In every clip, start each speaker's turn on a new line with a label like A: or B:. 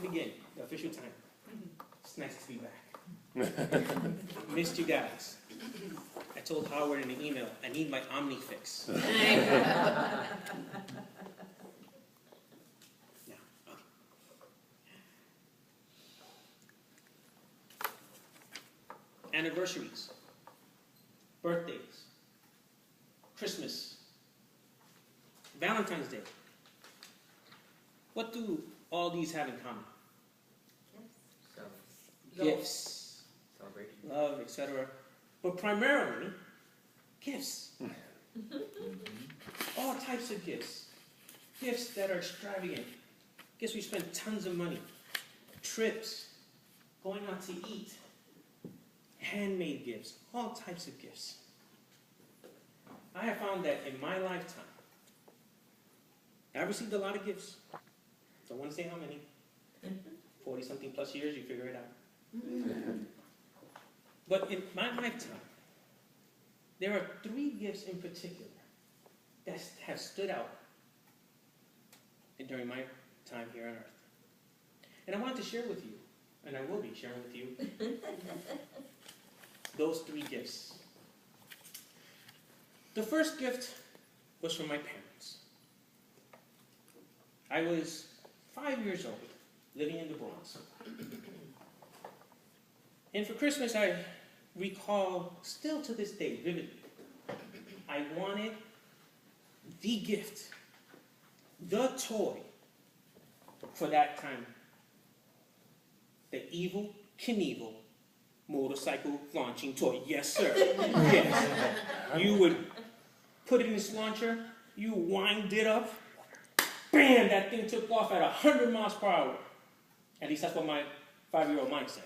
A: begin, the official time. It's nice to be back. Missed you guys. I told Howard in the email, I need my OMNI fix. Now, okay. Anniversaries, birthdays, Christmas, Valentine's Day. What do all these have in common? Gifts,
B: celebration,
A: love, etc. But primarily, gifts. All types of gifts. Gifts that are extravagant. Gifts we spend tons of money. Trips, going out to eat, handmade gifts, all types of gifts. I have found that in my lifetime, I've received a lot of gifts. Don't want to say how many. 40-something plus years, you figure it out. But in my lifetime, there are 3 gifts in particular that have stood out during my time here on earth. And I want to share with you, and I will be sharing with you, those 3 gifts. The first gift was from my parents. I was 5 years old, living in the Bronx. And for Christmas, I recall, still to this day, vividly, I wanted the gift, the toy for that time. The Evel Knievel motorcycle launching toy. Yes, sir. Yes. You would put it in this launcher, you wind it up, bam, that thing took off at 100 miles per hour. At least that's what my 5-year-old mind said.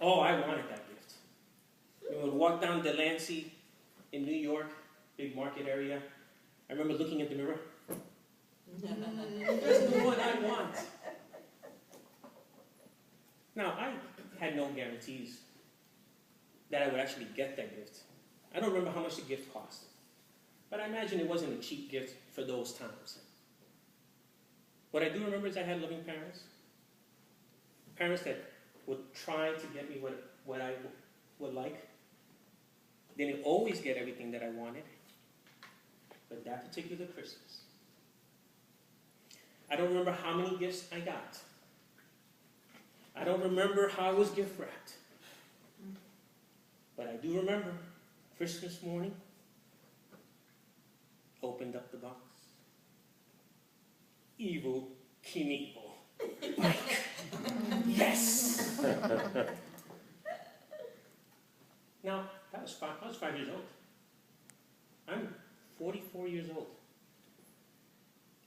A: Oh, I wanted that gift. We would walk down Delancey in New York, big market area. I remember looking at the mirror. That's the one I want. Now, I had no guarantees that I would actually get that gift. I don't remember how much the gift cost. But I imagine it wasn't a cheap gift for those times. What I do remember is I had loving parents. Parents that would try to get me what I would like. They didn't always get everything that I wanted. But that particular Christmas, I don't remember how many gifts I got. I don't remember how I was gift wrapped. But I do remember Christmas morning, opened up the box. Evel Knievel. Mike. Yes! Now, I was 5 years old. I'm 44 years old.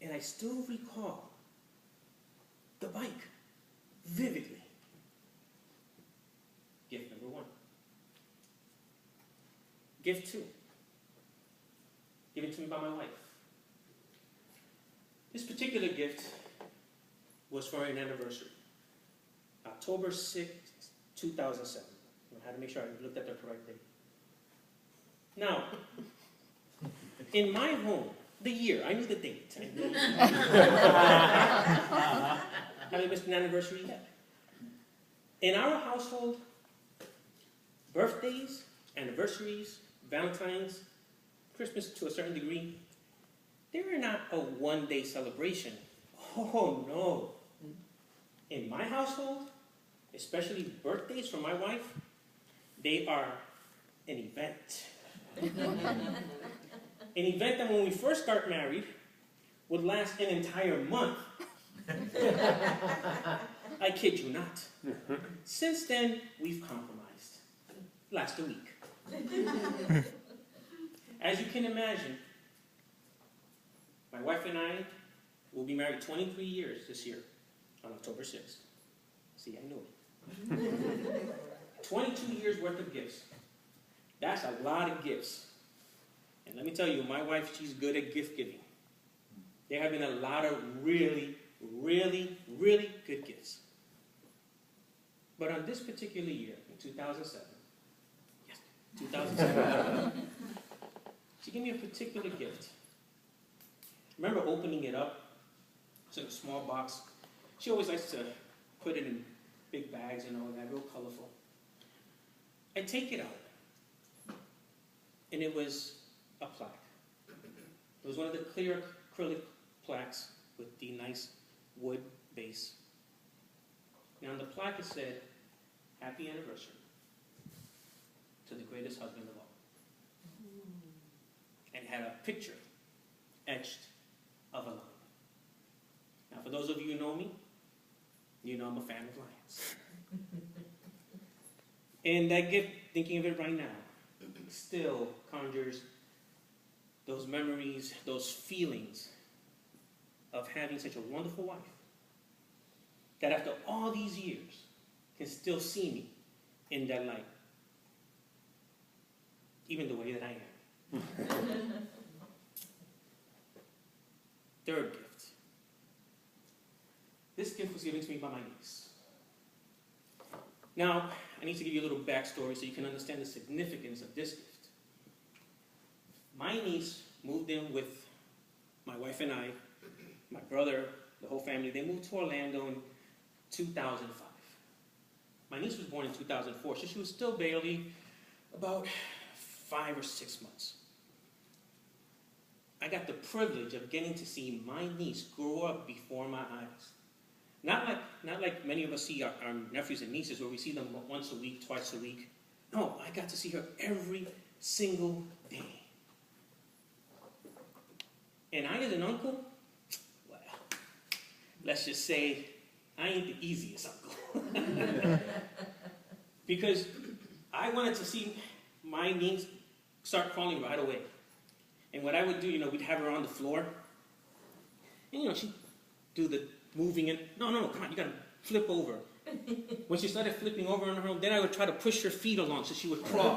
A: And I still recall the bike vividly. Gift number 1. Gift 2. Given to me by my wife. This particular gift was for an anniversary. October 6th, 2007. I had to make sure I looked at the correct date. Now, in my home, the year, I knew the date. I haven't missed an anniversary yet. In our household, birthdays, anniversaries, Valentine's, Christmas to a certain degree, they were not a one-day celebration. Oh, no. In my household, especially birthdays for my wife, they are an event. An event that when we first got married would last an entire month. I kid you not. Since then, we've compromised. Last a week. As you can imagine, my wife and I will be married 23 years this year on October 6th. See, I knew it. 22 years worth of gifts. That's a lot of gifts. And let me tell you, my wife, she's good at gift giving. There have been a lot of really, really, really good gifts. But on this particular year, in 2007, yes, 2007, she gave me a particular gift. I remember opening it up, It's in a small box. She always likes to put it in big bags and all that, real colorful. I take it out, and it was a plaque. It was one of the clear acrylic plaques with the nice wood base. Now on the plaque it said, "Happy anniversary to the greatest husband of all." And it had a picture etched of a lion. Now for those of you who know me, you know I'm a fan of lions. And that gift, thinking of it right now, still conjures those memories, those feelings of having such a wonderful wife that after all these years can still see me in that light, even the way that I am. Third gift. This gift was given to me by my niece. Now, I need to give you a little backstory so you can understand the significance of this gift. My niece moved in with my wife and I, my brother, the whole family. They moved to Orlando in 2005. My niece was born in 2004, so she was still barely about 5 or 6 months. I got the privilege of getting to see my niece grow up before my eyes. Not like many of us see our nephews and nieces where we see them once a week, twice a week. No, I got to see her every single day. And I as an uncle, well, let's just say I ain't the easiest uncle. Because I wanted to see my niece start crawling right away. And what I would do, we'd have her on the floor. And, she'd do the moving and, no, come on, you gotta flip over. When she started flipping over on her own, then I would try to push her feet along so she would crawl.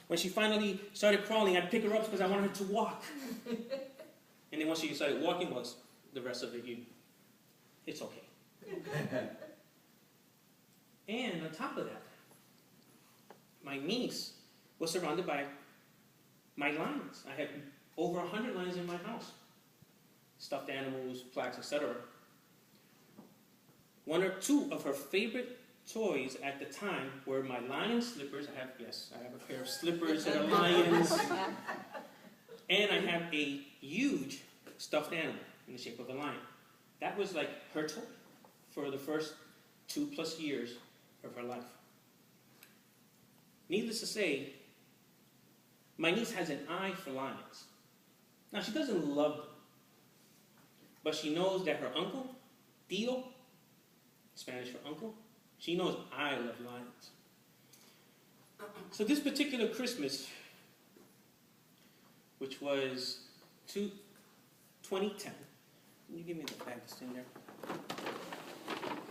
A: When she finally started crawling, I'd pick her up because I wanted her to walk. And then once she started walking, well, the rest of it, it's okay. And on top of that, my niece was surrounded by my lions. I had over 100 lions in my house. Stuffed animals, plaques, etc. One or two of her favorite toys at the time were my lion slippers. I have a pair of slippers that are lions. And I have a huge stuffed animal in the shape of a lion. That was like her toy for the first 2+ years of her life. Needless to say, my niece has an eye for lions. Now, she doesn't love them, but she knows that her uncle, Tito, Spanish for uncle, she knows I love lions. So this particular Christmas, which was 2010, can you give me the bag that's in there?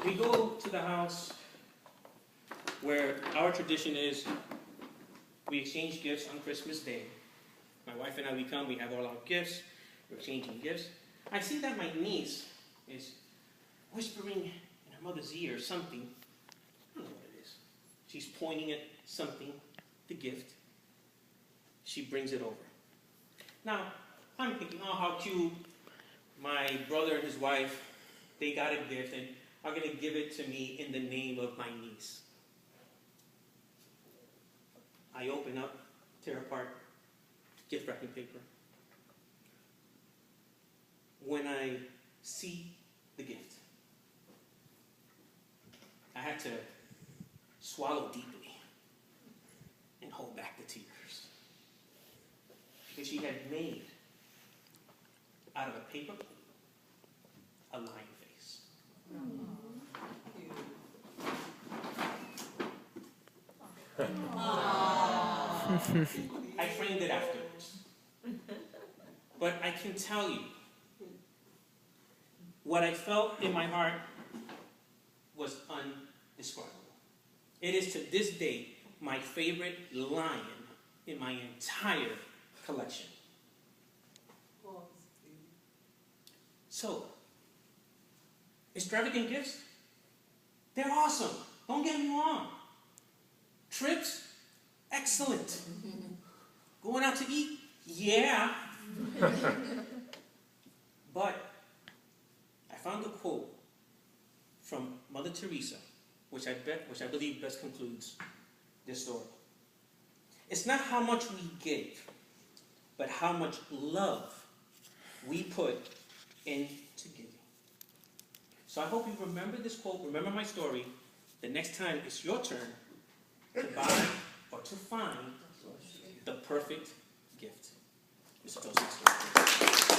A: We go to the house where our tradition is we exchange gifts on Christmas Day. My wife and I, we have all our gifts, we're exchanging gifts. I see that my niece is whispering in her mother's ear something. I don't know what it is. She's pointing at something, the gift. She brings it over. Now, I'm thinking, oh, how cute. My brother and his wife, they got a gift and are going to give it to me in the name of my niece. I open up, tear apart, gift wrapping paper. When I see the gift, I had to swallow deeply and hold back the tears. Because she had made, out of a paper, a lion face. I framed it afterwards. But I can tell you, what I felt in my heart was indescribable. It is to this day my favorite lion in my entire collection. So, extravagant gifts, they're awesome. Don't get me wrong. Trips, excellent. Going out to eat, yeah. But found a quote from Mother Teresa, which I believe best concludes this story. It's not how much we give, but how much love we put into giving. So I hope you remember this quote, remember my story, the next time it's your turn to buy or to find the perfect gift. Mr. Toastmaster.